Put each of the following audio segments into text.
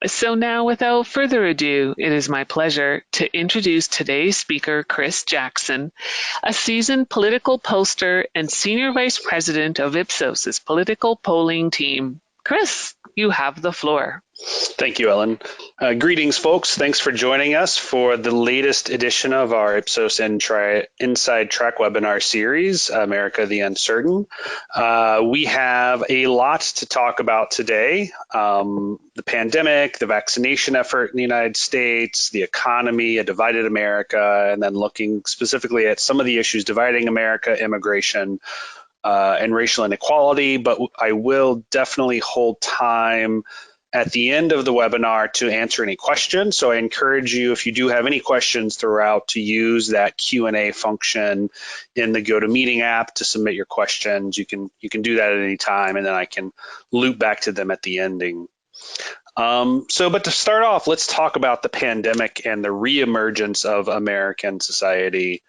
So now, without further ado, it is my pleasure to introduce today's speaker, Chris Jackson, a seasoned political pollster and senior vice president of Ipsos's political polling team. Chris, you have the floor. Thank you, Ellen. Greetings, folks. Thanks for joining us for the latest edition of our Ipsos Inside Track webinar series, America the Uncertain. We have a lot to talk about today. The pandemic, the vaccination effort in the United States, the economy, a divided America, and then looking specifically at some of the issues dividing America, immigration, and racial inequality. But I will definitely hold time at the end of the webinar to answer any questions. So I encourage you, if you do have any questions throughout, to use that Q&A function in the GoToMeeting app to submit your questions. You can do that at any time, and then I can loop back to them at the ending. But to start off, let's talk about the pandemic and the reemergence of American society.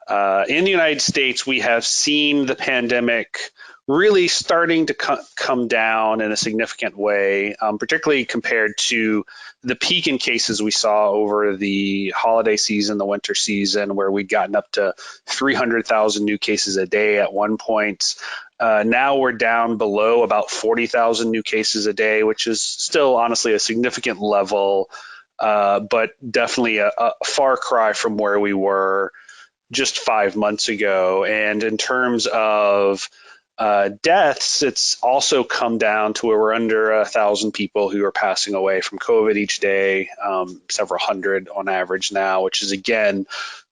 In the United States, we have seen the pandemic really starting to come down in a significant way, particularly compared to the peak in cases we saw over the holiday season, the winter season, where we'd gotten up to 300,000 new cases a day at one point. Now we're down below about 40,000 new cases a day, which is still honestly a significant level, but definitely a far cry from where we were just 5 months ago. And in terms of deaths, it's also come down to where we're under 1,000 people who are passing away from COVID each day, several hundred on average now, which is again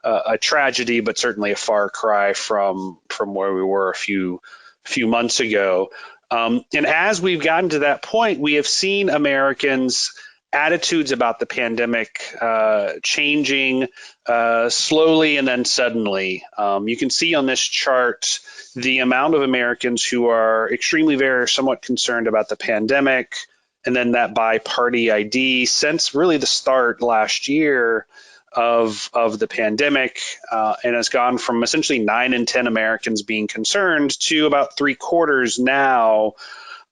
a tragedy, but certainly a far cry from where we were a few months ago. And as we've gotten to that point, we have seen Americans' attitudes about the pandemic changing slowly and then suddenly. You can see on this chart the amount of Americans who are somewhat concerned about the pandemic, and then that by party ID since really the start last year of the pandemic, and has gone from essentially 9 in 10 Americans being concerned to about 3/4 now.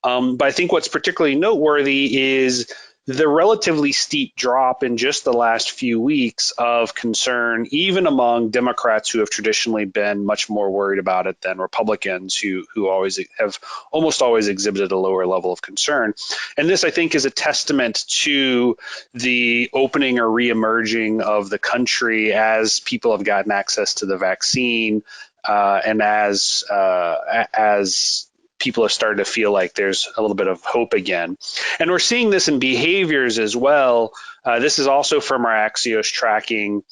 But I think what's particularly noteworthy is the relatively steep drop in just the last few weeks of concern, even among Democrats who have traditionally been much more worried about it than Republicans who always have almost always exhibited a lower level of concern. And this, I think, is a testament to the opening or reemerging of the country as people have gotten access to the vaccine, and as people have started to feel like there's a little bit of hope again. And we're seeing this in behaviors as well. This is also from our Axios tracking,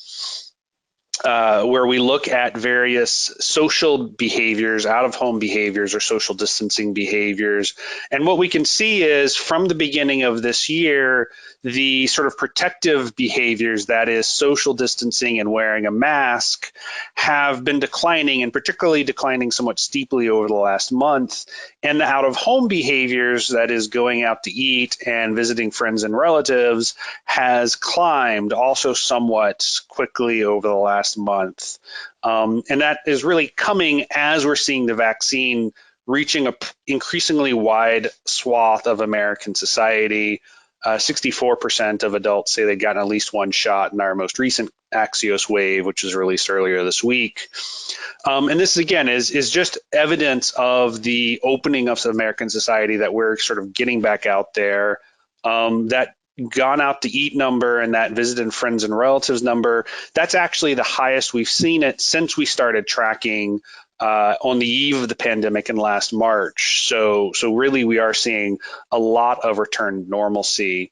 where we look at various social behaviors, out-of-home behaviors or social distancing behaviors. And what we can see is from the beginning of this year, the sort of protective behaviors, that is social distancing and wearing a mask, have been declining, and particularly declining somewhat steeply over the last month. And the out-of-home behaviors, that is going out to eat and visiting friends and relatives, has climbed also somewhat quickly over the last month. And that is really coming as we're seeing the vaccine reaching an increasingly wide swath of American society. 64% of adults say they'd gotten at least one shot in our most recent Axios wave, which was released earlier this week. And this, again, is just evidence of the opening of American society, that we're sort of getting back out there. That gone out to eat number and that visited friends and relatives number, that's actually the highest we've seen it since we started tracking on the eve of the pandemic in last March. So really we are seeing a lot of return to normalcy.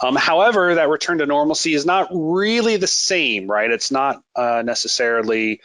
However, that return to normalcy is not really the same, right? It's not necessarily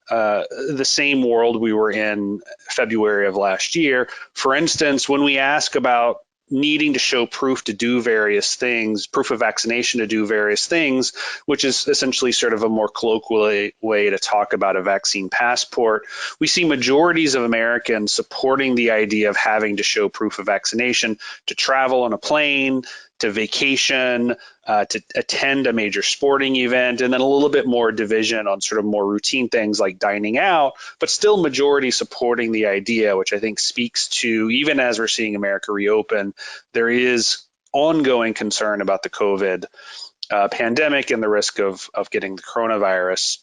the same world we were in February of last year. For instance, when we ask about needing to show proof to do various things, proof of vaccination to do various things, which is essentially sort of a more colloquial way to talk about a vaccine passport, we see majorities of Americans supporting the idea of having to show proof of vaccination to travel on a plane, to vacation, to attend a major sporting event, and then a little bit more division on sort of more routine things like dining out, but still majority supporting the idea, which I think speaks to, even as we're seeing America reopen, there is ongoing concern about the COVID pandemic and the risk of getting the coronavirus.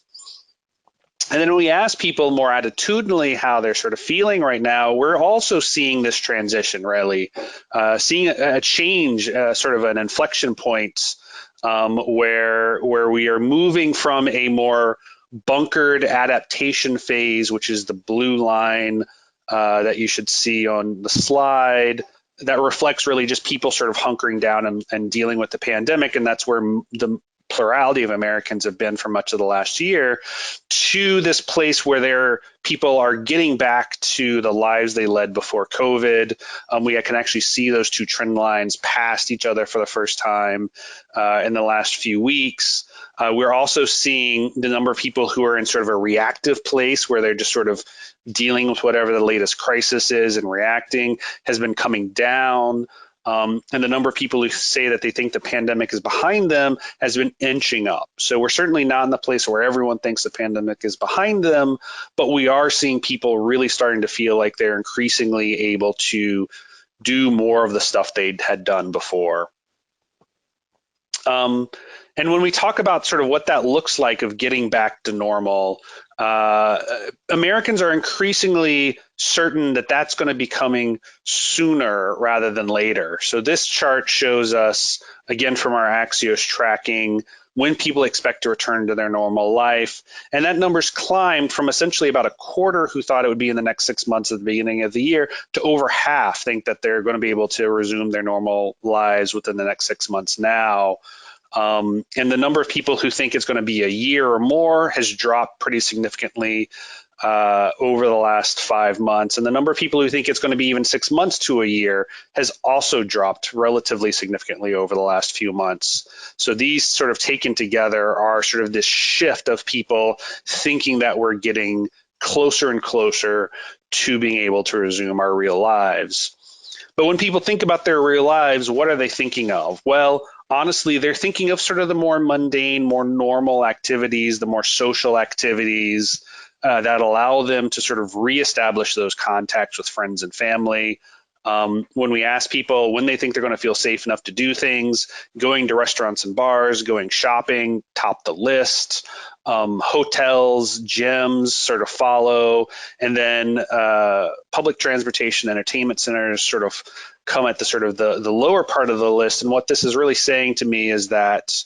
And then when we ask people more attitudinally how they're sort of feeling right now, we're also seeing this transition, really, seeing a change, sort of an inflection point, where we are moving from a more bunkered adaptation phase, which is the blue line that you should see on the slide, that reflects really just people sort of hunkering down and dealing with the pandemic. And that's where the plurality of Americans have been for much of the last year, to this place where people are getting back to the lives they led before COVID. We can actually see those two trend lines past each other for the first time in the last few weeks. We're also seeing the number of people who are in sort of a reactive place where they're just sort of dealing with whatever the latest crisis is and reacting has been coming down. And the number of people who say that they think the pandemic is behind them has been inching up. So we're certainly not in the place where everyone thinks the pandemic is behind them, but we are seeing people really starting to feel like they're increasingly able to do more of the stuff they had done before. And when we talk about sort of what that looks like of getting back to normal, Americans are increasingly certain that that's going to be coming sooner rather than later. So this chart shows us, again, from our Axios tracking, when people expect to return to their normal life. And that number's climbed from essentially about a quarter who thought it would be in the next 6 months at the beginning of the year to over half think that they're going to be able to resume their normal lives within the next 6 months now. And the number of people who think it's going to be a year or more has dropped pretty significantly over the last 5 months. And the number of people who think it's going to be even 6 months to a year has also dropped relatively significantly over the last few months. So these sort of taken together are sort of this shift of people thinking that we're getting closer and closer to being able to resume our real lives. But when people think about their real lives, what are they thinking of? Well, honestly, they're thinking of sort of the more mundane, more normal activities, the more social activities that allow them to sort of reestablish those contacts with friends and family. When we ask people when they think they're going to feel safe enough to do things, going to restaurants and bars, going shopping, top the list. Hotels, gyms sort of follow, and then public transportation, entertainment centers sort of come at the sort of the lower part of the list. And what this is really saying to me is that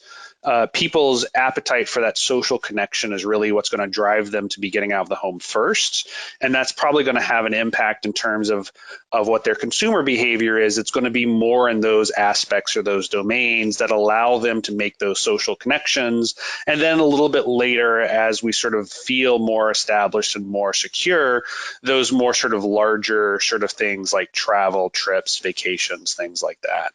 people's appetite for that social connection is really what's going to drive them to be getting out of the home first. And that's probably going to have an impact in terms of what their consumer behavior is. It's going to be more in those aspects or those domains that allow them to make those social connections. And then a little bit later, as we sort of feel more established and more secure, those more sort of larger sort of things like travel, trips, vacations, things like that.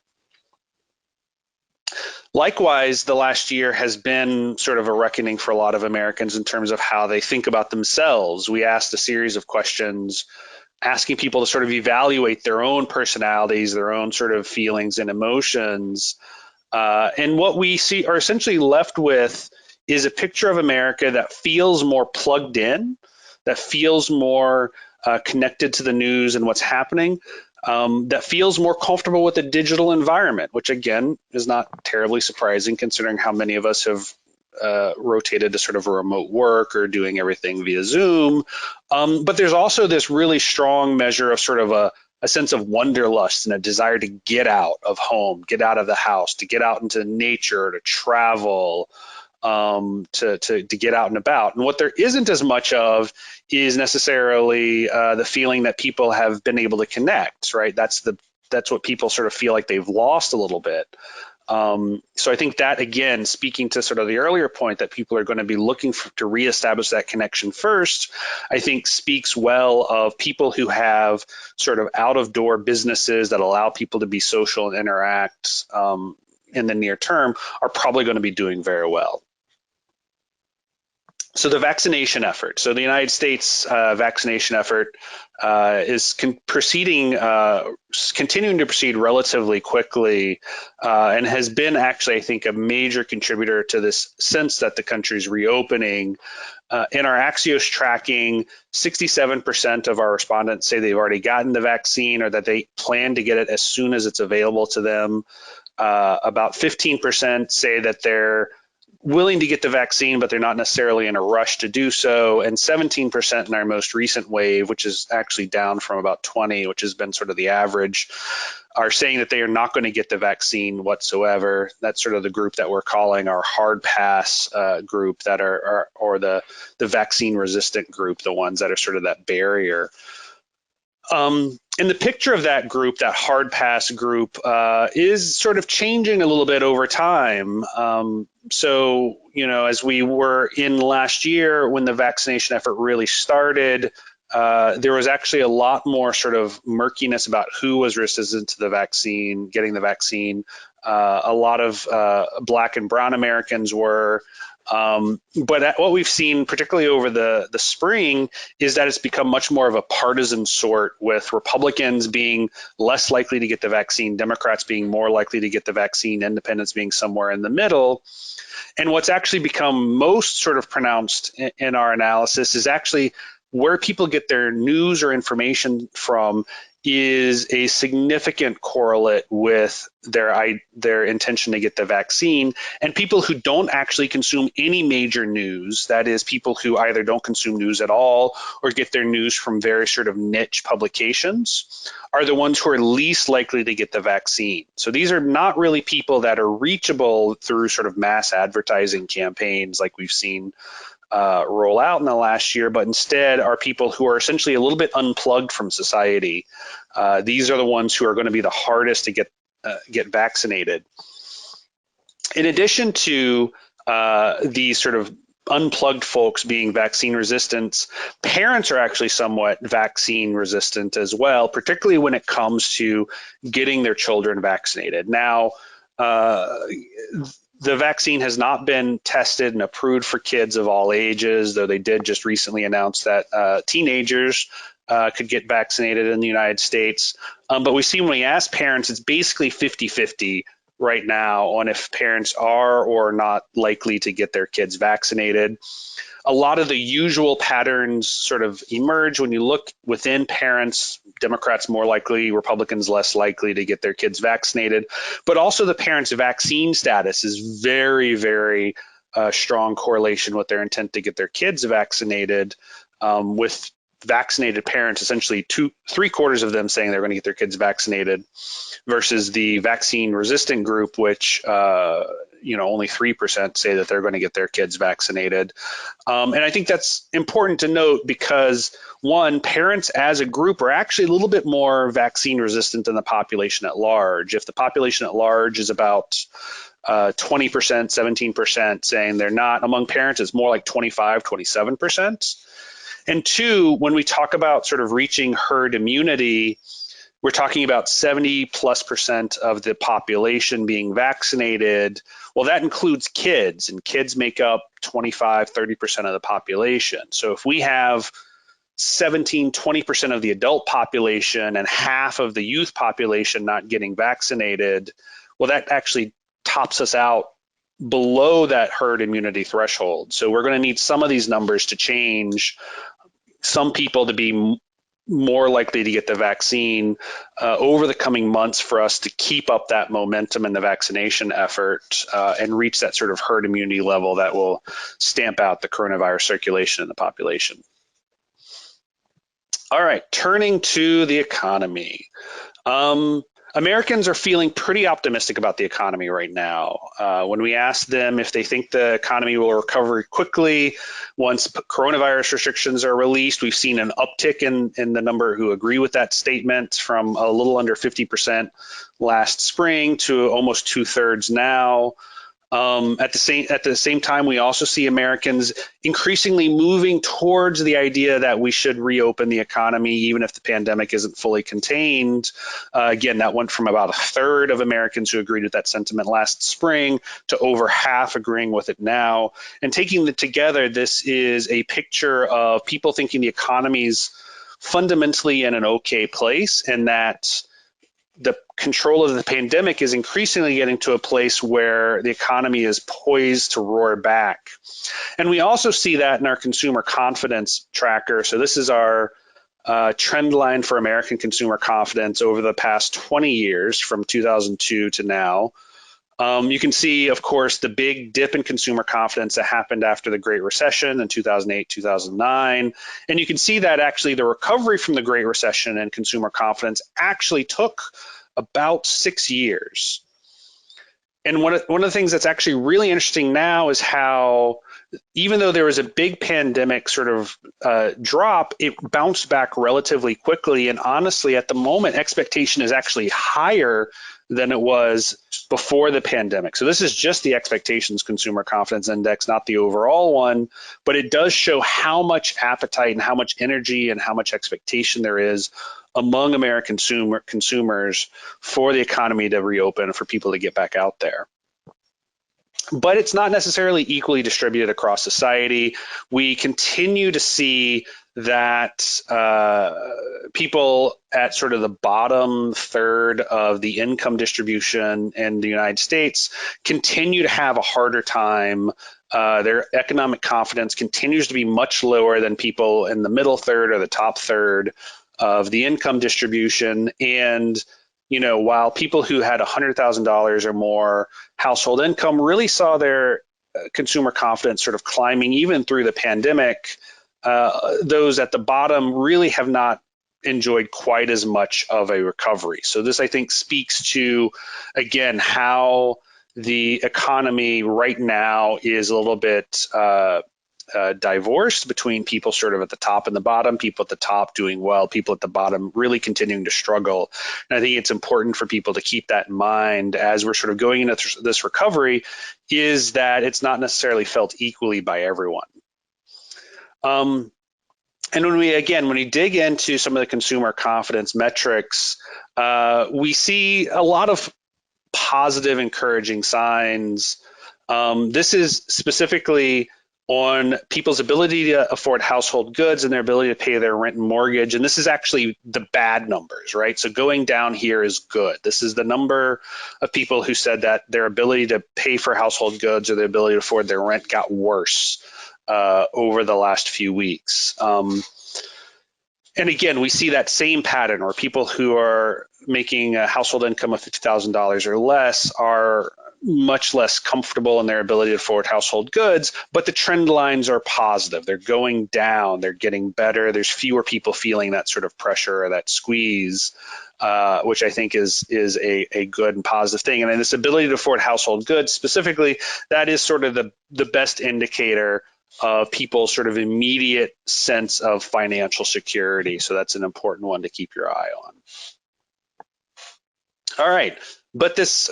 Likewise, the last year has been sort of a reckoning for a lot of Americans in terms of how they think about themselves. We asked a series of questions asking people to sort of evaluate their own personalities, their own sort of feelings and emotions. And what we see are essentially left with is a picture of America that feels more plugged in, that feels more connected to the news and what's happening, that feels more comfortable with the digital environment, which again is not terribly surprising considering how many of us have rotated to sort of a remote work or doing everything via Zoom. But there's also this really strong measure of sort of a sense of wanderlust and a desire to get out of home, get out of the house, to get out into nature, to travel, to get out and about. And what there isn't as much of is necessarily the feeling that people have been able to connect, right? That's what people sort of feel like they've lost a little bit. So I think that, again, speaking to sort of the earlier point that people are going to be looking to reestablish that connection first, I think speaks well of people who have sort of out-of-door businesses that allow people to be social and interact in the near term are probably going to be doing very well. So the vaccination effort. So the United States vaccination effort is continuing to proceed relatively quickly and has been actually, I think, a major contributor to this sense that the country's reopening. in our Axios tracking, 67% of our respondents say they've already gotten the vaccine or that they plan to get it as soon as it's available to them. About 15% say that they're willing to get the vaccine, but they're not necessarily in a rush to do so. And 17% in our most recent wave, which is actually down from about 20, which has been sort of the average, are saying that they are not going to get the vaccine whatsoever. That's sort of the group that we're calling our hard pass group, that or the vaccine resistant group, the ones that are sort of that barrier. And the picture of that group, that hard pass group, is sort of changing a little bit over time. So, as we were in last year when the vaccination effort really started, there was actually a lot more sort of murkiness about who was resistant to the vaccine, getting the vaccine. A lot of Black and Brown Americans were. But what we've seen, particularly over the spring, is that it's become much more of a partisan sort, with Republicans being less likely to get the vaccine, Democrats being more likely to get the vaccine, independents being somewhere in the middle. And what's actually become most sort of pronounced in our analysis is actually where people get their news or information from is a significant correlate with their intention to get the vaccine. And people who don't actually consume any major news, that is, people who either don't consume news at all or get their news from very sort of niche publications, are the ones who are least likely to get the vaccine. So these are not really people that are reachable through sort of mass advertising campaigns like we've seen roll out in the last year, but instead are people who are essentially a little bit unplugged from society. These are the ones who are going to be the hardest to get vaccinated. In addition to these sort of unplugged folks being vaccine resistant, parents are actually somewhat vaccine resistant as well, particularly when it comes to getting their children vaccinated. Now, the vaccine has not been tested and approved for kids of all ages, though they did just recently announce that teenagers could get vaccinated in the United States. But we see when we ask parents, it's basically 50-50 right now on if parents are or not likely to get their kids vaccinated. A lot of the usual patterns sort of emerge when you look within parents. Democrats more likely, Republicans less likely to get their kids vaccinated. But also the parents' vaccine status is very, very strong correlation with their intent to get their kids vaccinated, with vaccinated parents, essentially three-quarters of them saying they're going to get their kids vaccinated, versus the vaccine-resistant group, which only 3% say that they're going to get their kids vaccinated. And I think that's important to note because, one, parents as a group are actually a little bit more vaccine resistant than the population at large. If the population at large is about 20%, 17% saying they're not, among parents, it's more like 25, 27%. And two, when we talk about sort of reaching herd immunity, we're talking about 70+% of the population being vaccinated. Well, that includes kids, and kids make up 25, 30% of the population. So if we have 17, 20% of the adult population and half of the youth population not getting vaccinated, well, that actually tops us out below that herd immunity threshold. So we're going to need some of these numbers to change, some people to be more likely to get the vaccine over the coming months for us to keep up that momentum in the vaccination effort and reach that sort of herd immunity level that will stamp out the coronavirus circulation in the population. All right, turning to the economy. Americans are feeling pretty optimistic about the economy right now. When we ask them if they think the economy will recover quickly once coronavirus restrictions are released, we've seen an uptick in the number who agree with that statement, from a little under 50% last spring to almost 2/3 now. At the same time, we also see Americans increasingly moving towards the idea that we should reopen the economy, even if the pandemic isn't fully contained. Again, that went from about 1/3 of Americans who agreed with that sentiment last spring to over half agreeing with it now. And taking it together, this is a picture of people thinking the economy's fundamentally in an okay place, and that the control of the pandemic is increasingly getting to a place where the economy is poised to roar back. And we also see that in our consumer confidence tracker. So this is our trend line for American consumer confidence over the past 20 years from 2002 to now. You can see, of course, the big dip in consumer confidence that happened after the Great Recession in 2008, 2009. And you can see that actually the recovery from the Great Recession and consumer confidence actually took about 6 years. And one of the things that's actually really interesting now is how, even though there was a big pandemic sort of drop, it bounced back relatively quickly. And honestly, at the moment, expectation is actually higher than it was before the pandemic. So this is just the expectations consumer confidence index, not the overall one, but it does show how much appetite and how much energy and how much expectation there is among American consumers for the economy to reopen, for people to get back out there. But it's not necessarily equally distributed across society. We continue to see that people at sort of the bottom third of the income distribution in the United States continue to have a harder time. Their economic confidence continues to be much lower than people in the middle third or the top third of the income distribution. And while people who had $100,000 or more household income really saw their consumer confidence sort of climbing even through the pandemic, those at the bottom really have not enjoyed quite as much of a recovery. So this, I think, speaks to, again, how the economy right now is a little bit divorced between people sort of at the top and the bottom, people at the top doing well, people at the bottom really continuing to struggle. And I think it's important for people to keep that in mind as we're sort of going into this recovery, is that it's not necessarily felt equally by everyone. And when we dig into some of the consumer confidence metrics, we see a lot of positive, encouraging signs. This is specifically on people's ability to afford household goods and their ability to pay their rent and mortgage. And this is actually the bad numbers, right? So going down here is good. This is the number of people who said that their ability to pay for household goods or their ability to afford their rent got worse over the last few weeks. And again, we see that same pattern where people who are making a household income of $50,000 or less are much less comfortable in their ability to afford household goods, but the trend lines are positive. They're going down, they're getting better. There's fewer people feeling that sort of pressure or that squeeze, which I think is a good and positive thing. And then this ability to afford household goods specifically, that is sort of the best indicator of people's sort of immediate sense of financial security. So that's an important one to keep your eye on. All right, but this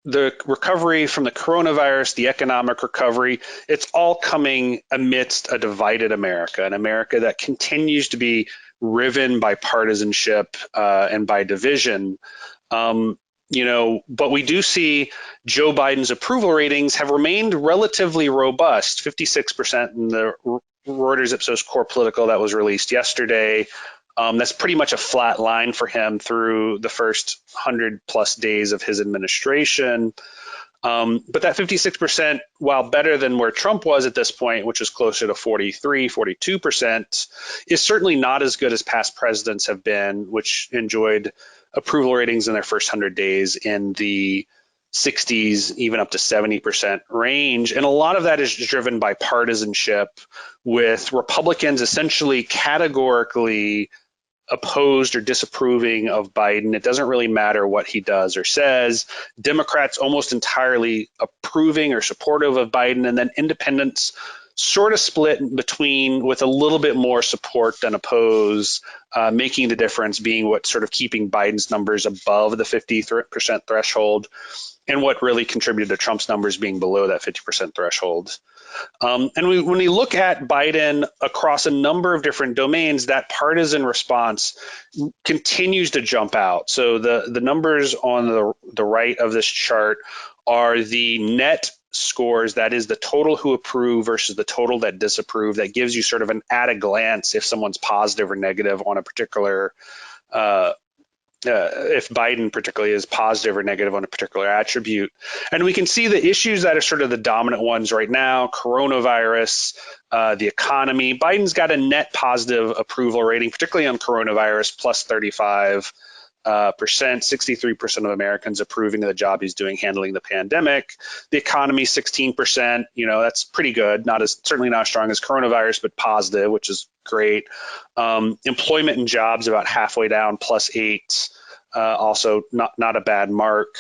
the recovery from the coronavirus, the economic recovery, it's all coming amidst a divided America, an America that continues to be riven by partisanship and by division. But we do see Joe Biden's approval ratings have remained relatively robust, 56% in the Reuters Ipsos Core Political that was released yesterday. That's pretty much a flat line for him through the first 100+ days of his administration. But that 56%, while better than where Trump was at this point, which was closer to 43, 42%, is certainly not as good as past presidents have been, which enjoyed approval ratings in their first 100 days in the 60s, even up to 70% range. And a lot of that is driven by partisanship, with Republicans essentially categorically opposed or disapproving of Biden. It doesn't really matter what he does or says. Democrats almost entirely approving or supportive of Biden, and then independents sort of split between, with a little bit more support than oppose, making the difference being what's sort of keeping Biden's numbers above the 50% threshold, and what really contributed to Trump's numbers being below that 50% threshold. And when we look at Biden across a number of different domains, that partisan response continues to jump out. So the numbers on the right of this chart are the net scores, that is the total who approve versus the total that disapprove. That gives you sort of an at a glance if someone's positive or negative on a particular if Biden particularly is positive or negative on a particular attribute. And we can see the issues that are sort of the dominant ones right now: coronavirus, the economy. Biden's got a net positive approval rating, particularly on coronavirus, plus 35%, 63% of Americans approving of the job he's doing handling the pandemic. The economy, 16%. That's pretty good. Certainly not as strong as coronavirus, but positive, which is great. Employment and jobs about halfway down, +8. Also not a bad mark.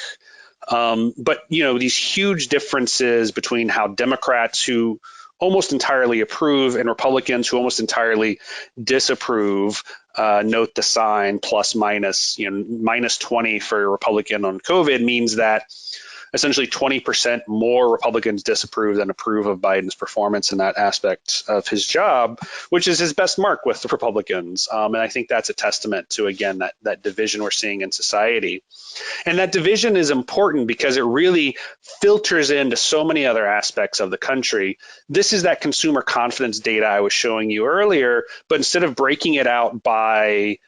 But these huge differences between how Democrats who almost entirely approve and Republicans who almost entirely disapprove. Note the sign plus minus, minus 20 for a Republican on COVID means that essentially 20% more Republicans disapprove than approve of Biden's performance in that aspect of his job, which is his best mark with the Republicans. And I think that's a testament to, again, that division we're seeing in society. And that division is important because it really filters into so many other aspects of the country. This is that consumer confidence data I was showing you earlier, but instead of breaking it out by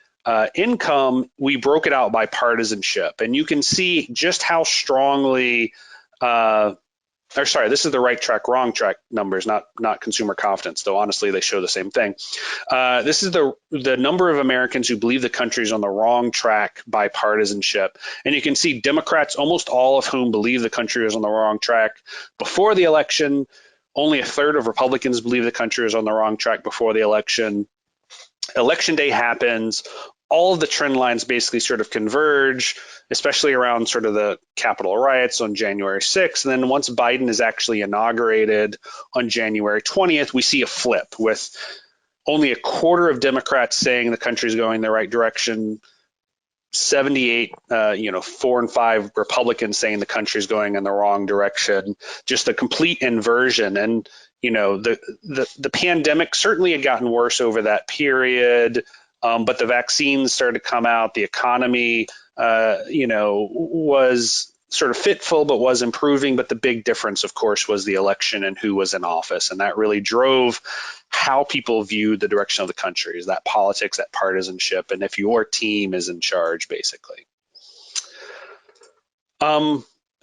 income, we broke it out by partisanship. And you can see just how strongly, this is the right track, wrong track numbers, not consumer confidence, though honestly they show the same thing. This is the number of Americans who believe the country is on the wrong track by partisanship. And you can see Democrats, almost all of whom believe the country is on the wrong track before the election. Only a third of Republicans believe the country is on the wrong track before the election. Election day happens. All of the trend lines basically sort of converge, especially around sort of the Capitol riots on January 6th. And then once Biden is actually inaugurated on January 20th, we see a flip with only a quarter of Democrats saying the country's going the right direction, 78, 4 and 5 Republicans saying the country's going in the wrong direction, just a complete inversion. And, the pandemic certainly had gotten worse over that period. But the vaccines started to come out. The economy, was sort of fitful, but was improving. But the big difference, of course, was the election and who was in office. And that really drove how people viewed the direction of the country, is that politics, that partisanship, and if your team is in charge, basically.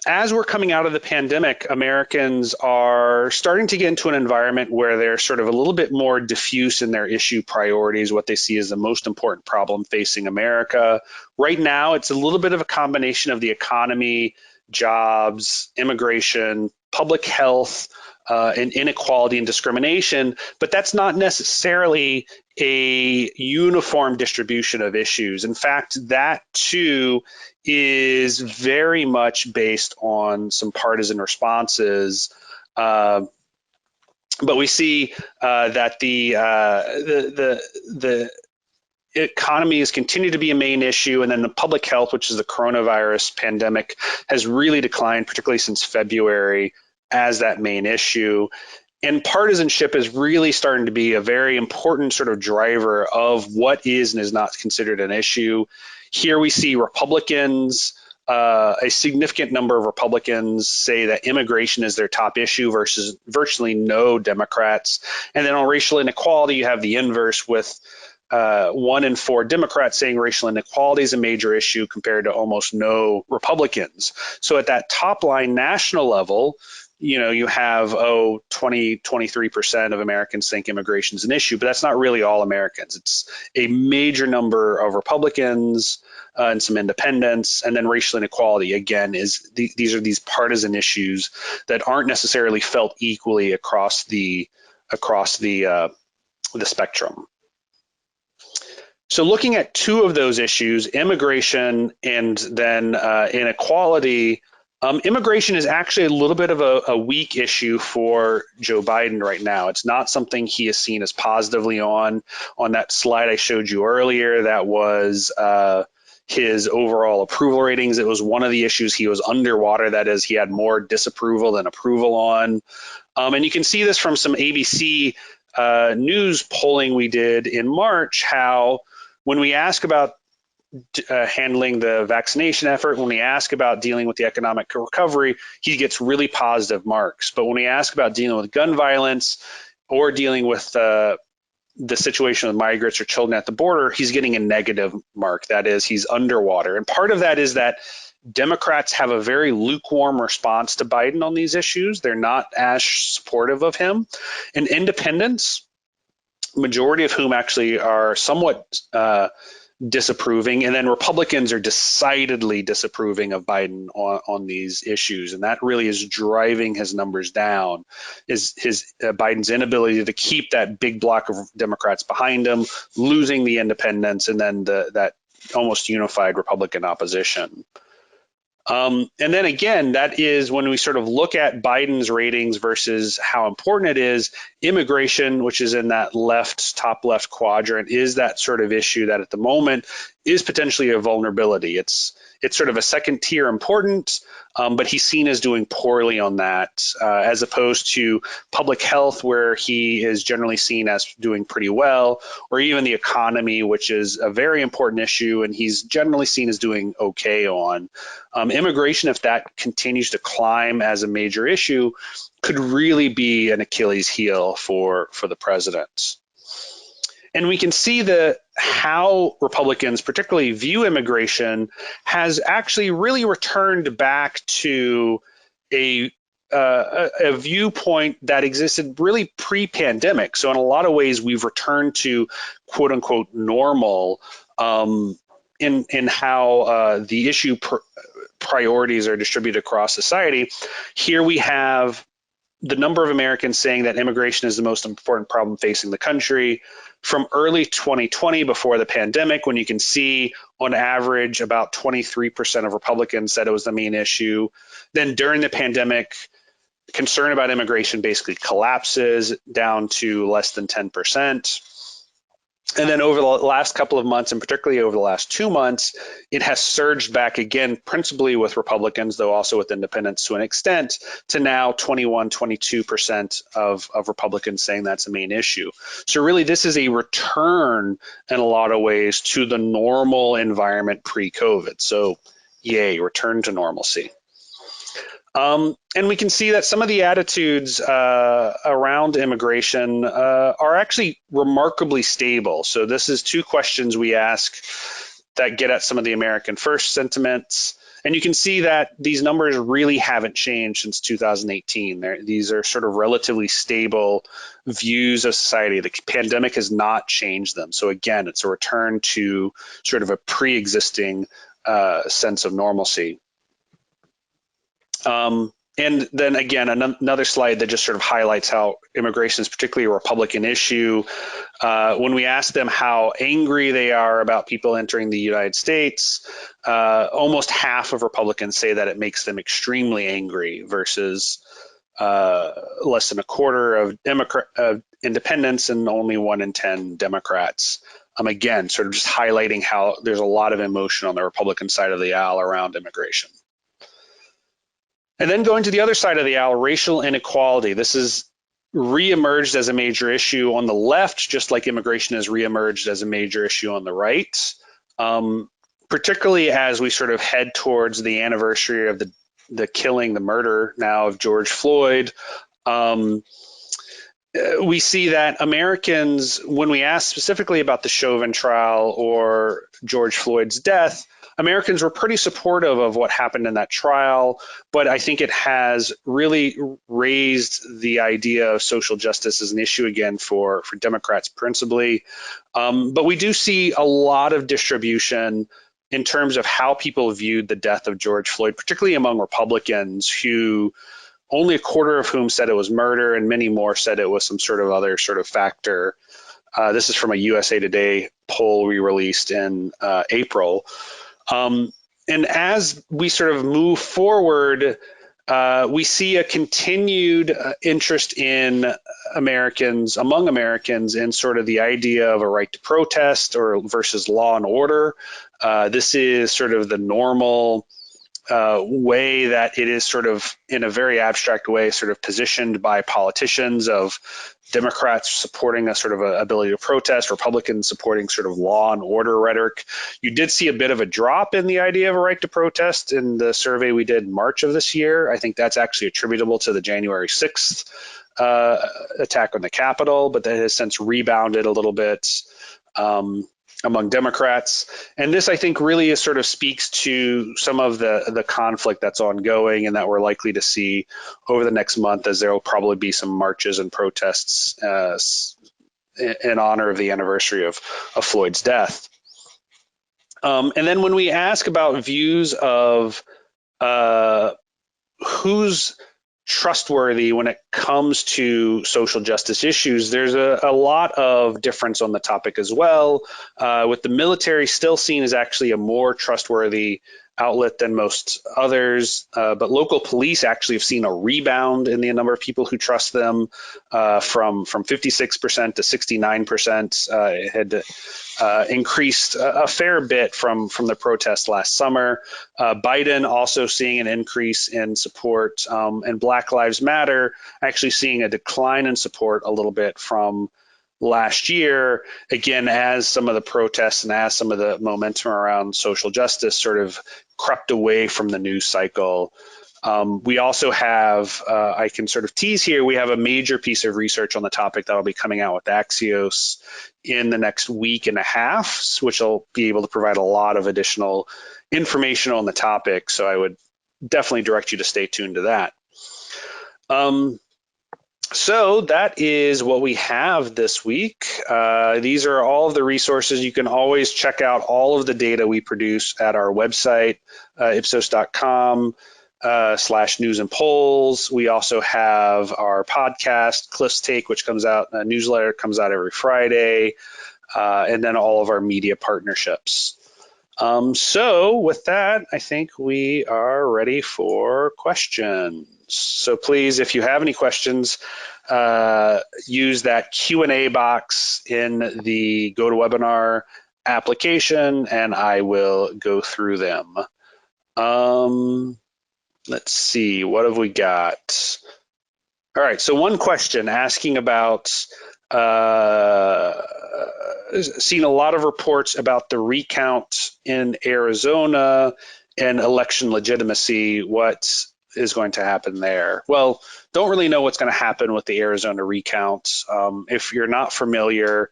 As we're coming out of the pandemic, Americans are starting to get into an environment where they're sort of a little bit more diffuse in their issue priorities, what they see as the most important problem facing America. Right now, it's a little bit of a combination of the economy, jobs, immigration, public health, and inequality and discrimination, but that's not necessarily a uniform distribution of issues. In fact, that too is very much based on some partisan responses. But we see that the economy has continued to be a main issue, and then the public health, which is the coronavirus pandemic, has really declined, particularly since February, as that main issue. And partisanship is really starting to be a very important sort of driver of what is and is not considered an issue. Here we see Republicans, a significant number of Republicans say that immigration is their top issue versus virtually no Democrats. And then on racial inequality, you have the inverse with 1 in 4 Democrats saying racial inequality is a major issue compared to almost no Republicans. So at that top line national level, you have, 23% of Americans think immigration is an issue, but that's not really all Americans. It's a major number of Republicans and some independents, and then racial inequality, again, these are these partisan issues that aren't necessarily felt equally across the spectrum. So looking at 2 of those issues, immigration and then inequality, immigration is actually a little bit of a weak issue for Joe Biden right now. It's not something he is seen as positively on that slide I showed you earlier. That was his overall approval ratings. It was one of the issues he was underwater. That is, he had more disapproval than approval on. And you can see this from some ABC news polling we did in March, how when we ask about handling the vaccination effort, when we ask about dealing with the economic recovery, he gets really positive marks. But when we ask about dealing with gun violence or dealing with the situation with migrants or children at the border, he's getting a negative mark. That is, he's underwater. And part of that is that Democrats have a very lukewarm response to Biden on these issues. They're not as supportive of him. And independents, majority of whom actually are somewhat disapproving, and then Republicans are decidedly disapproving of Biden on these issues, and that really is driving his numbers down. Is his Biden's inability to keep that big block of Democrats behind him, losing the independents, and then that almost unified Republican opposition. And then again, that is when we sort of look at Biden's ratings versus how important it is. Immigration, which is in that top left quadrant, is that sort of issue that at the moment is potentially a vulnerability. It's sort of a second tier importance, but he's seen as doing poorly on that, as opposed to public health, where he is generally seen as doing pretty well, or even the economy, which is a very important issue, and he's generally seen as doing okay on. Immigration, if that continues to climb as a major issue, could really be an Achilles heel for the president. And we can see how Republicans particularly view immigration has actually really returned back to a viewpoint that existed really pre-pandemic. So in a lot of ways, we've returned to quote unquote normal in how the issue priorities are distributed across society. Here we have the number of Americans saying that immigration is the most important problem facing the country from early 2020, before the pandemic, when you can see on average about 23% of Republicans said it was the main issue. Then during the pandemic, concern about immigration basically collapses down to less than 10%. And then over the last couple of months, and particularly over the last 2 months, it has surged back again, principally with Republicans, though also with independents to an extent, to now 21, 22% of Republicans saying that's a main issue. So really, this is a return in a lot of ways to the normal environment pre-COVID. So yay, return to normalcy. And we can see that some of the attitudes around immigration are actually remarkably stable. So this is two questions we ask that get at some of the American first sentiments. And you can see that these numbers really haven't changed since 2018. These are sort of relatively stable views of society. The pandemic has not changed them. So again, it's a return to sort of a pre-existing sense of normalcy. And then again, another slide that just sort of highlights how immigration is particularly a Republican issue. When we ask them how angry they are about people entering the United States, almost half of Republicans say that it makes them extremely angry versus less than a quarter of independents and only 1 in 10 Democrats. Again, sort of just highlighting how there's a lot of emotion on the Republican side of the aisle around immigration. And then going to the other side of the aisle, racial inequality. This is reemerged as a major issue on the left, just like immigration has reemerged as a major issue on the right, particularly as we sort of head towards the anniversary of the killing, the murder now of George Floyd. We see that Americans, when we ask specifically about the Chauvin trial or George Floyd's death, Americans were pretty supportive of what happened in that trial, but I think it has really raised the idea of social justice as an issue again for Democrats principally. But we do see a lot of distribution in terms of how people viewed the death of George Floyd, particularly among Republicans, who only a quarter of whom said it was murder and many more said it was some sort of other sort of factor. This is from a USA Today poll we released in April. And as we sort of move forward, we see a continued interest in among Americans in sort of the idea of a right to protest or versus law and order. This is sort of the normal way that it is sort of in a very abstract way sort of positioned by politicians, of Democrats supporting a sort of a ability to protest, Republicans supporting sort of law and order rhetoric. You did see a bit of a drop in the idea of a right to protest in the survey we did in March of this year. I think that's actually attributable to the January 6th attack on the Capitol, but that has since rebounded a little bit among Democrats. And this, I think, really sort of speaks to some of the conflict that's ongoing and that we're likely to see over the next month, as there will probably be some marches and protests in honor of the anniversary of Floyd's death. And then when we ask about views of who's trustworthy when it comes to social justice issues, there's a lot of difference on the topic as well, with the military still seen as actually a more trustworthy outlet than most others, but local police actually have seen a rebound in the number of people who trust them, from 56% to 69%. It had increased a fair bit from the protests last summer. Biden also seeing an increase in support, and Black Lives Matter actually seeing a decline in support a little bit from last year, again, as some of the protests and as some of the momentum around social justice sort of crept away from the news cycle. We also have, I can sort of tease here, we have a major piece of research on the topic that will be coming out with Axios in the next week and a half, which will be able to provide a lot of additional information on the topic. So I would definitely direct you to stay tuned to that. So that is what we have this week. These are all of the resources. You can always check out all of the data we produce at our website, ipsos.com/news and polls. We also have our podcast, Cliff's Take, which comes out, a newsletter comes out every Friday, and then all of our media partnerships. So with that, I think we are ready for questions. So please, if you have any questions, use that Q&A box in the GoToWebinar application, and I will go through them. Let's see, what have we got? All right, so one question asking about, seen a lot of reports about the recount in Arizona and election legitimacy. What is going to happen there? Well, don't really know what's going to happen with the Arizona recount. If you're not familiar,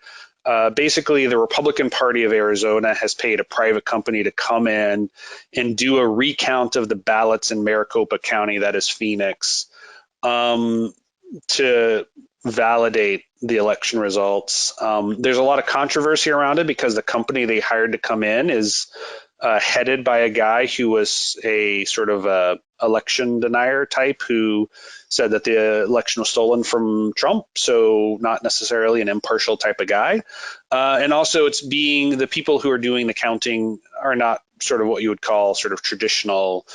basically the Republican Party of Arizona has paid a private company to come in and do a recount of the ballots in Maricopa County, that is Phoenix, to validate the election results. There's a lot of controversy around it because the company they hired to come in is headed by a guy who was a sort of a election denier type who said that the election was stolen from Trump, so not necessarily an impartial type of guy. And also it's being the people who are doing the counting are not sort of what you would call sort of traditional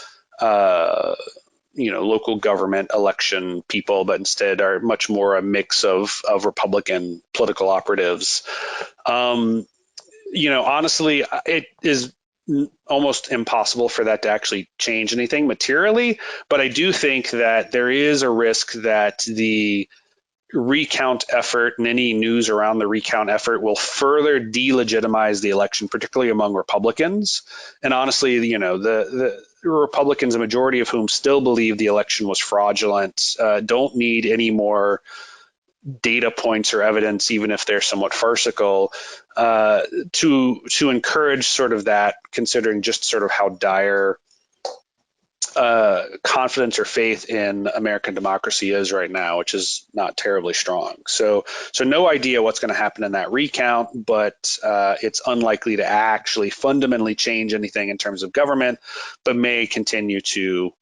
local government election people, but instead are much more a mix of Republican political operatives. Honestly, it is almost impossible for that to actually change anything materially, but I do think that there is a risk that the recount effort and any news around the recount effort will further delegitimize the election, particularly among Republicans. And honestly, the Republicans, a majority of whom still believe the election was fraudulent, don't need any more data points or evidence, even if they're somewhat farcical, to encourage sort of that, considering just sort of how dire confidence or faith in American democracy is right now, which is not terribly strong. So no idea what's going to happen in that recount, but it's unlikely to actually fundamentally change anything in terms of government, but may continue to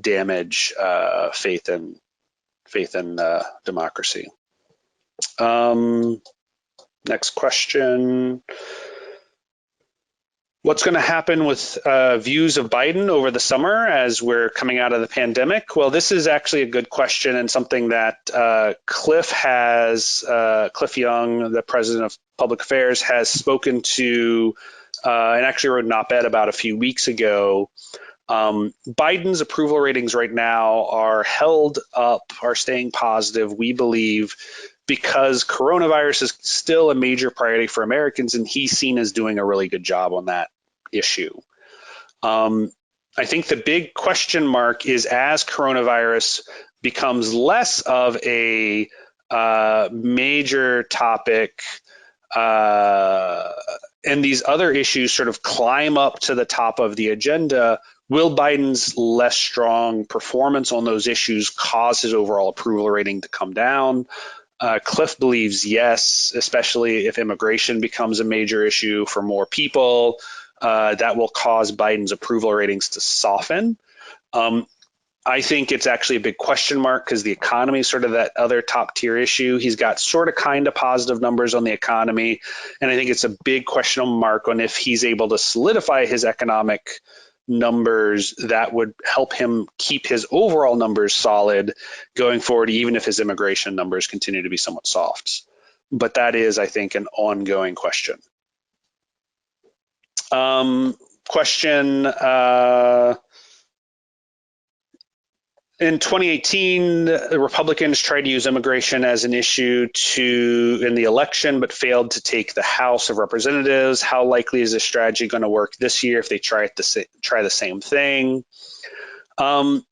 damage faith in democracy. Next question. What's going to happen with views of Biden over the summer as we're coming out of the pandemic? Well, this is actually a good question and something that Cliff Young, the president of public affairs, has spoken to and actually wrote an op-ed about a few weeks ago. Biden's approval ratings right now are held up, are staying positive, we believe, because coronavirus is still a major priority for Americans, and he's seen as doing a really good job on that issue. I think the big question mark is, as coronavirus becomes less of a major topic, and these other issues sort of climb up to the top of the agenda, will Biden's less strong performance on those issues cause his overall approval rating to come down? Cliff believes yes, especially if immigration becomes a major issue for more people. That will cause Biden's approval ratings to soften. I think it's actually a big question mark because the economy is sort of that other top tier issue. He's got sort of kind of positive numbers on the economy. And I think it's a big question mark on if he's able to solidify his economic numbers that would help him keep his overall numbers solid going forward, even if his immigration numbers continue to be somewhat soft. But that is, I think, an ongoing question. Question, in 2018, the Republicans tried to use immigration as an issue in the election, but failed to take the House of Representatives. How likely is this strategy going to work this year if they try the same thing? Well,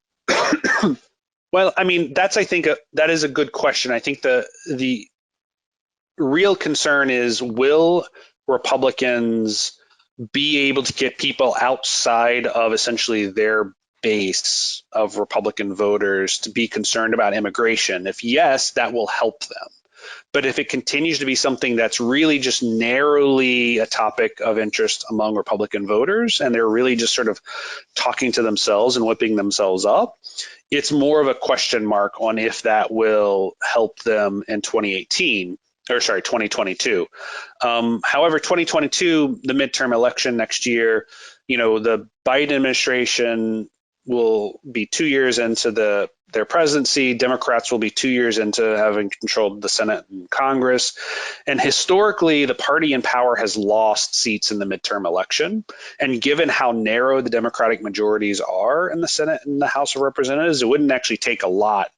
I mean, I think that is a good question. I think the real concern is, will Republicans be able to get people outside of essentially their base of Republican voters to be concerned about immigration? If yes, that will help them. But if it continues to be something that's really just narrowly a topic of interest among Republican voters, and they're really just sort of talking to themselves and whipping themselves up, it's more of a question mark on if that will help them in 2022. However, 2022, the midterm election next year, the Biden administration will be 2 years into their presidency. Democrats will be 2 years into having controlled the Senate and Congress. And historically, the party in power has lost seats in the midterm election. And given how narrow the Democratic majorities are in the Senate and the House of Representatives, it wouldn't actually take a lot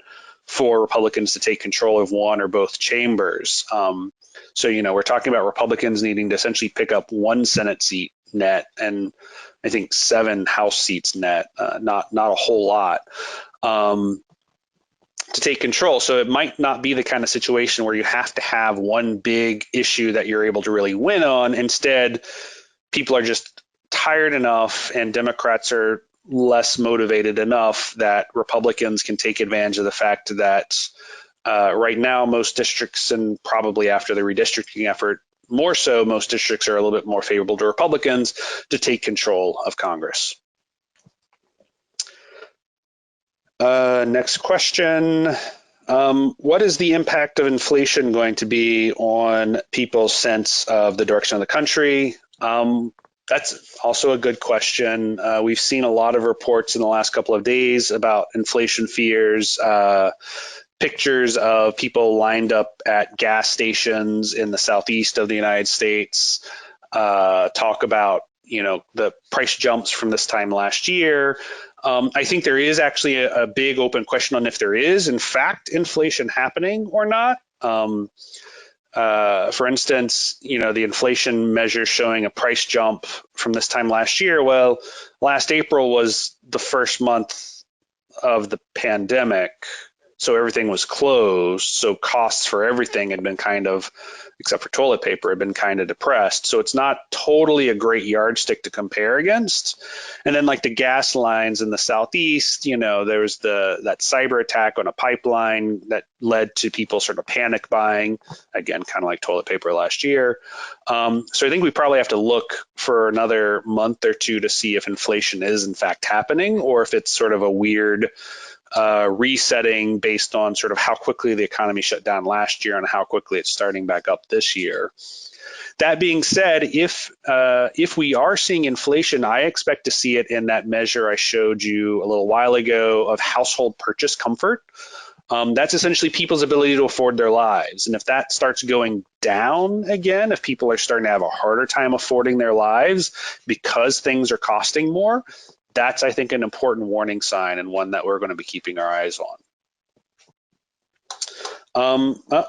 for Republicans to take control of one or both chambers. So, we're talking about Republicans needing to essentially pick up one Senate seat net and I think 7 House seats net, not a whole lot, to take control. So it might not be the kind of situation where you have to have one big issue that you're able to really win on. Instead, people are just tired enough and Democrats are less motivated enough that Republicans can take advantage of the fact that right now most districts, and probably after the redistricting effort, more so, most districts are a little bit more favorable to Republicans to take control of Congress. Next question. What is the impact of inflation going to be on people's sense of the direction of the country? That's also a good question. We've seen a lot of reports in the last couple of days about inflation fears, pictures of people lined up at gas stations in the southeast of the United States, talk about, the price jumps from this time last year. I think there is actually a big open question on if there is, in fact, inflation happening or not. For instance, the inflation measure showing a price jump from this time last year. Well, last April was the first month of the pandemic, so everything was closed. So costs for everything had been except for toilet paper, had been kind of depressed. So it's not totally a great yardstick to compare against. And then like the gas lines in the Southeast, there was that cyber attack on a pipeline that led to people sort of panic buying, again, kind of like toilet paper last year. So I think we probably have to look for another month or two to see if inflation is in fact happening, or if it's sort of a weird resetting based on sort of how quickly the economy shut down last year and how quickly it's starting back up this year. That being said, if we are seeing inflation, I expect to see it in that measure I showed you a little while ago of household purchase comfort. That's essentially people's ability to afford their lives. And if that starts going down again, if people are starting to have a harder time affording their lives because things are costing more, that's, I think, an important warning sign and one that we're going to be keeping our eyes on.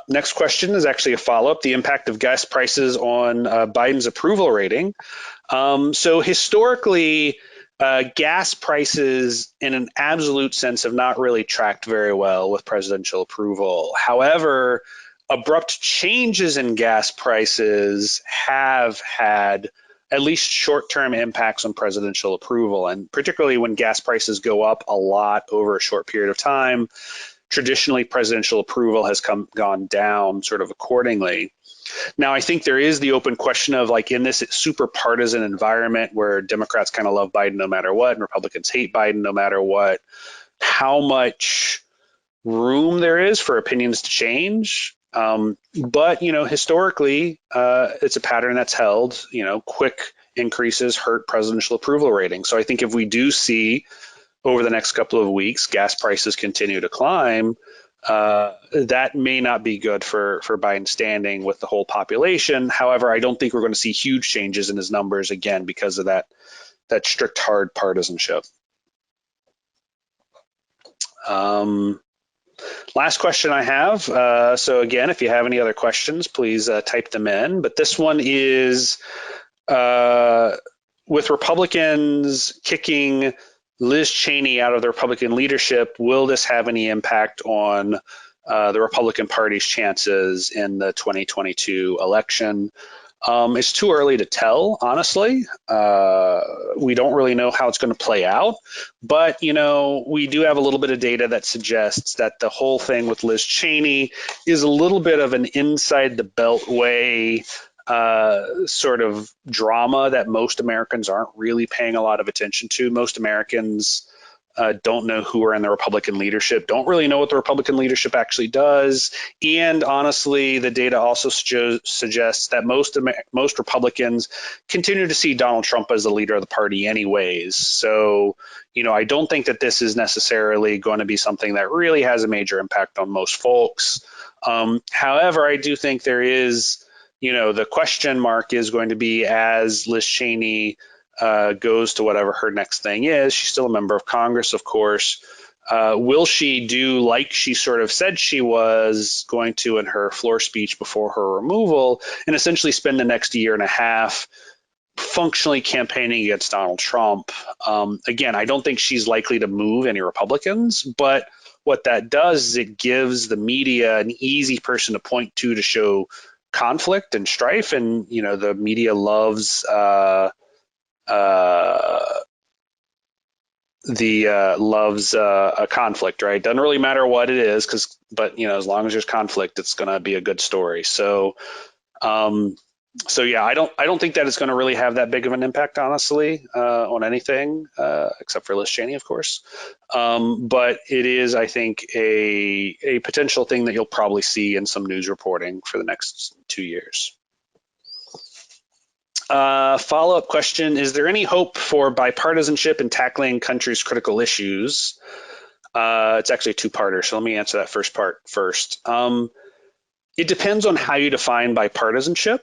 Next question is actually a follow-up, the impact of gas prices on Biden's approval rating. So historically, Gas prices, in an absolute sense, have not really tracked very well with presidential approval. However, abrupt changes in gas prices have had at least short-term impacts on presidential approval. And particularly when gas prices go up a lot over a short period of time, traditionally presidential approval has gone down sort of accordingly. Now, I think there is the open question of, like, in this super partisan environment where Democrats kind of love Biden no matter what and Republicans hate Biden no matter what, how much room there is for opinions to change. But, historically, it's a pattern that's held. Quick increases hurt presidential approval ratings. So I think if we do see over the next couple of weeks gas prices continue to climb, that may not be good for Biden's standing with the whole population. However, I don't think we're going to see huge changes in his numbers again because of that strict, hard partisanship. Last question I have. So again, if you have any other questions, please type them in. But this one is, with Republicans kicking Liz Cheney out of the Republican leadership, will this have any impact on the Republican Party's chances in the 2022 election? It's too early to tell, honestly. We don't really know how it's going to play out, but we do have a little bit of data that suggests that the whole thing with Liz Cheney is a little bit of an inside the beltway sort of drama that most Americans aren't really paying a lot of attention to. Most Americans don't know who are in the Republican leadership, don't really know what the Republican leadership actually does. And honestly, the data also suggests that most Republicans continue to see Donald Trump as the leader of the party anyways. So, I don't think that this is necessarily going to be something that really has a major impact on most folks. However, I do think there is, the question mark is going to be, as Liz Cheney goes to whatever her next thing is. She's still a member of Congress, of course. Will she do like she sort of said she was going to in her floor speech before her removal, and essentially spend the next year and a half functionally campaigning against Donald Trump? Again, I don't think she's likely to move any Republicans, but what that does is it gives the media an easy person to point to show conflict and strife. And, the media loves a conflict, right? Doesn't really matter what it is, but as long as there's conflict, it's going to be a good story. So yeah, I don't think that it's going to really have that big of an impact, honestly, on anything except for Liz Cheney, of course. But it is, I think, a potential thing that you'll probably see in some news reporting for the next 2 years. Follow-up question: is there any hope for bipartisanship in tackling country's critical issues? It's actually a two-parter, so let me answer that first part first. It depends on how you define bipartisanship.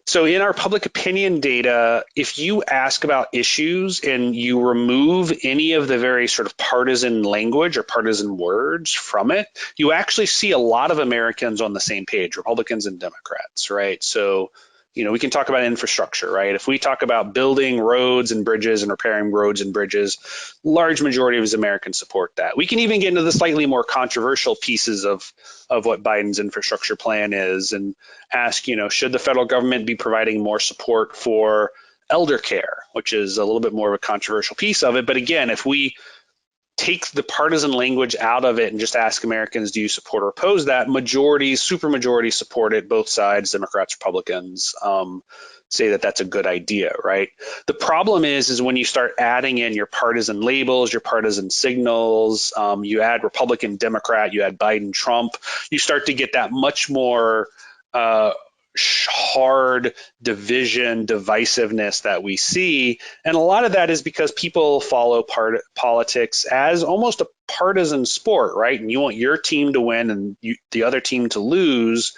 So in our public opinion data, if you ask about issues and you remove any of the very sort of partisan language or partisan words from it, you actually see a lot of Americans on the same page, Republicans and Democrats, right? So, we can talk about infrastructure, right? If we talk about building roads and bridges and repairing roads and bridges, large majority of Americans support that. We can even get into the slightly more controversial pieces of what Biden's infrastructure plan is and ask, should the federal government be providing more support for elder care, which is a little bit more of a controversial piece of it. But again, if we take the partisan language out of it and just ask Americans, do you support or oppose that? Supermajority support it, both sides, Democrats, Republicans, say that that's a good idea, right? The problem is when you start adding in your partisan labels, your partisan signals, you add Republican, Democrat, you add Biden, Trump, you start to get that much more hard division, divisiveness that we see. And a lot of that is because people follow politics as almost a partisan sport, right? And you want your team to win and the other team to lose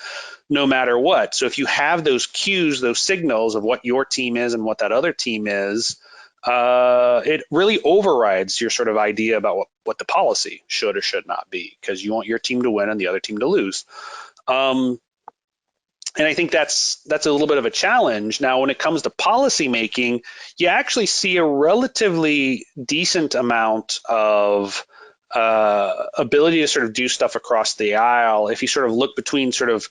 no matter what. So if you have those cues, those signals of what your team is and what that other team is, it really overrides your sort of idea about what the policy should or should not be, because you want your team to win and the other team to lose. And I think that's a little bit of a challenge. Now, when it comes to policy making, you actually see a relatively decent amount of ability to sort of do stuff across the aisle. If you sort of look between sort of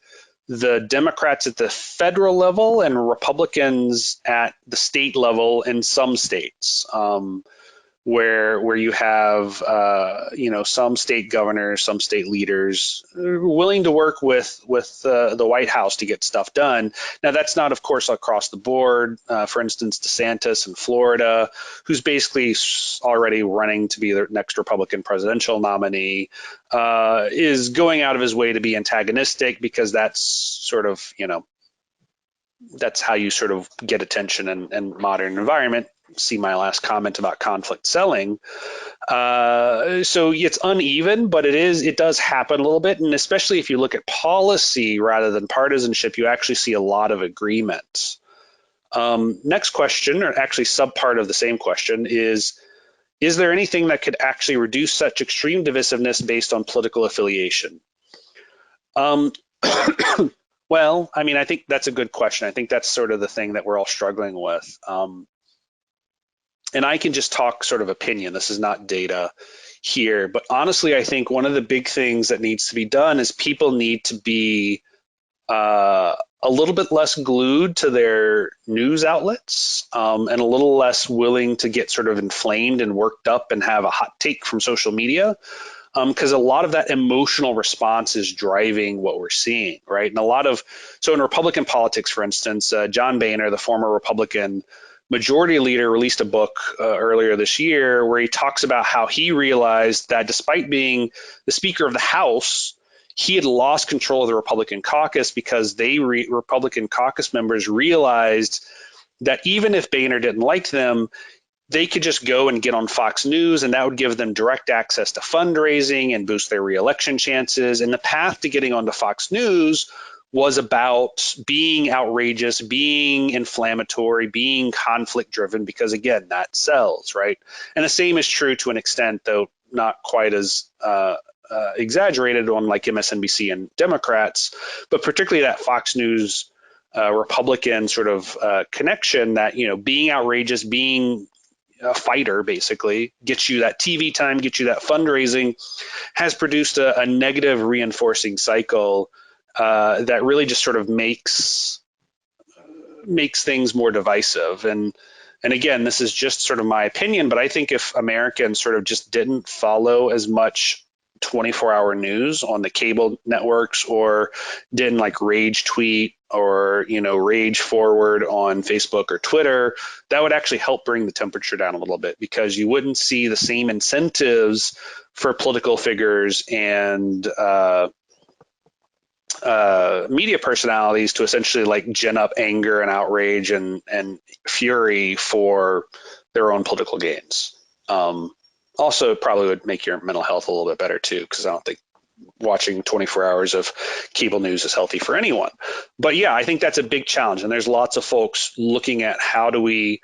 the Democrats at the federal level and Republicans at the state level in some states. Where you have some state governors, some state leaders willing to work with the White House to get stuff done. Now that's not, of course, across the board. For instance, DeSantis in Florida, who's basically already running to be the next Republican presidential nominee, is going out of his way to be antagonistic because that's sort of that's how you sort of get attention in modern environment. See my last comment about conflict selling. So it's uneven, but it does happen a little bit. And especially if you look at policy rather than partisanship, you actually see a lot of agreement. Next question, or actually subpart of the same question, is there anything that could actually reduce such extreme divisiveness based on political affiliation? Well, I mean, I think that's a good question. I think that's sort of the thing that we're all struggling with. And I can just talk sort of opinion. This is not data here. But honestly, I think one of the big things that needs to be done is people need to be a little bit less glued to their news outlets and a little less willing to get sort of inflamed and worked up and have a hot take from social media. Because a lot of that emotional response is driving what we're seeing, right? And so in Republican politics, for instance, John Boehner, the former Republican majority leader, released a book earlier this year where he talks about how he realized that despite being the Speaker of the House, he had lost control of the Republican caucus because Republican caucus members realized that even if Boehner didn't like them, they could just go and get on Fox News, and that would give them direct access to fundraising and boost their reelection chances. And the path to getting onto Fox News was about being outrageous, being inflammatory, being conflict driven, because again, that sells, right? And the same is true to an extent, though not quite as exaggerated on like MSNBC and Democrats, but particularly that Fox News Republican sort of connection that, being outrageous, being a fighter basically gets you that TV time, gets you that fundraising, has produced a negative reinforcing cycle that really just sort of makes things more divisive. And again, this is just sort of my opinion, but I think if Americans sort of just didn't follow as much 24-hour news on the cable networks, or didn't like rage tweet or rage forward on Facebook or Twitter, that would actually help bring the temperature down a little bit, because you wouldn't see the same incentives for political figures and media personalities to essentially like gin up anger and outrage and fury for their own political gains. Also, it probably would make your mental health a little bit better too, because I don't think watching 24 hours of cable news is healthy for anyone. But yeah, I think that's a big challenge. And there's lots of folks looking at how do we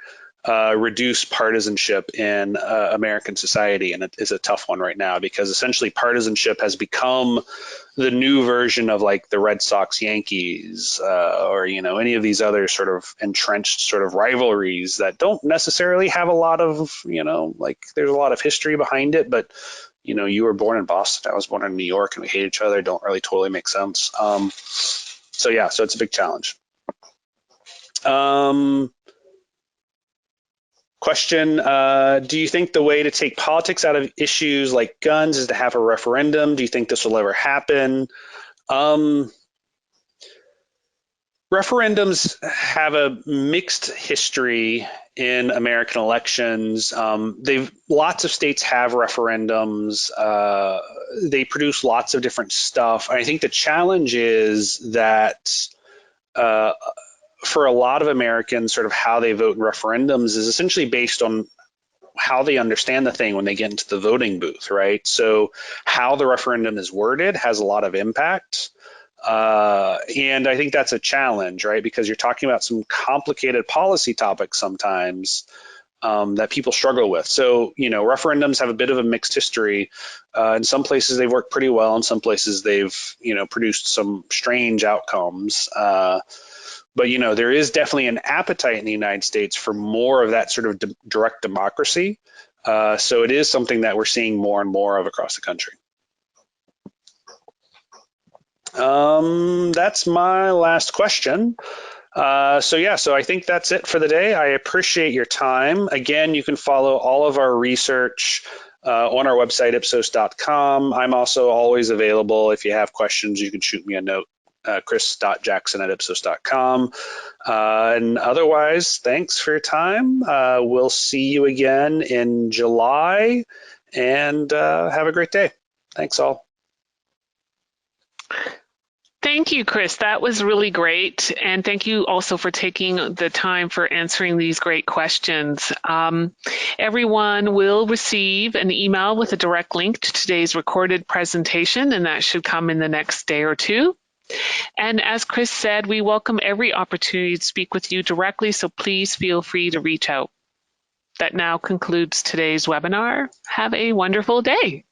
reduce partisanship in American society. And it is a tough one right now, because essentially partisanship has become the new version of like the Red Sox Yankees or, any of these other sort of entrenched sort of rivalries that don't necessarily have a lot of, like there's a lot of history behind it, but you were born in Boston, I was born in New York, and we hate each other. Don't really totally make sense. So it's a big challenge. Question, do you think the way to take politics out of issues like guns is to have a referendum? Do you think this will ever happen? Referendums have a mixed history in American elections. Lots of states have referendums. They produce lots of different stuff. I think the challenge is that for a lot of Americans, sort of how they vote in referendums is essentially based on how they understand the thing when they get into the voting booth, right? So how the referendum is worded has a lot of impact. And I think that's a challenge, right? Because you're talking about some complicated policy topics sometimes. that people struggle with. So, referendums have a bit of a mixed history. In some places they've worked pretty well. In some places they've, produced some strange outcomes. But, there is definitely an appetite in the United States for more of that sort of direct democracy. So it is something that we're seeing more and more of across the country. That's my last question. So I think that's it for the day. I appreciate your time. Again, you can follow all of our research on our website, ipsos.com. I'm also always available. If you have questions, you can shoot me a note, chris.jackson@ipsos.com. And otherwise, thanks for your time. We'll see you again in July, and have a great day. Thanks all. Thank you, Chris. That was really great. And thank you also for taking the time for answering these great questions. Everyone will receive an email with a direct link to today's recorded presentation, and that should come in the next day or two. And as Chris said, we welcome every opportunity to speak with you directly, so please feel free to reach out. That now concludes today's webinar. Have a wonderful day.